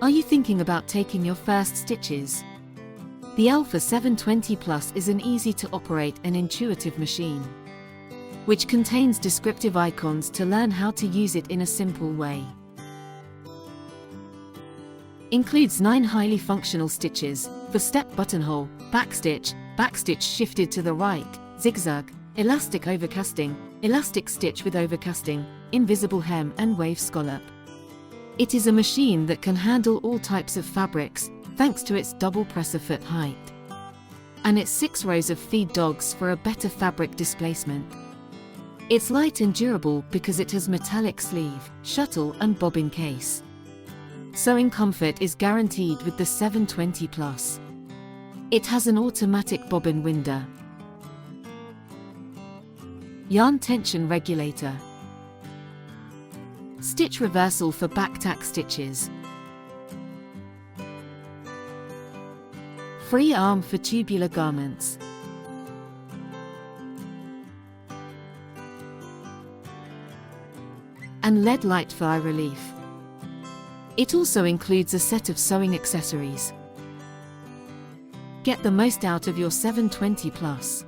Are you thinking about taking your first stitches? The Alfa 720 Plus is an easy-to-operate and intuitive machine, which contains descriptive icons to learn how to use it in a simple way. Includes 9 highly functional stitches for step buttonhole, backstitch shifted to the right, zigzag, elastic overcasting, elastic stitch with overcasting, invisible hem and wave scallop. It is a machine that can handle all types of fabrics, thanks to its double presser foot height and its 6 rows of feed dogs for a better fabric displacement. It's light and durable because it has metallic sleeve, shuttle and bobbin case. Sewing comfort is guaranteed with the 720 Plus. It has an automatic bobbin winder, yarn tension regulator, stitch reversal for back tack stitches, free arm for tubular garments, and LED light for eye relief. It also includes a set of sewing accessories. Get the most out of your 720 Plus.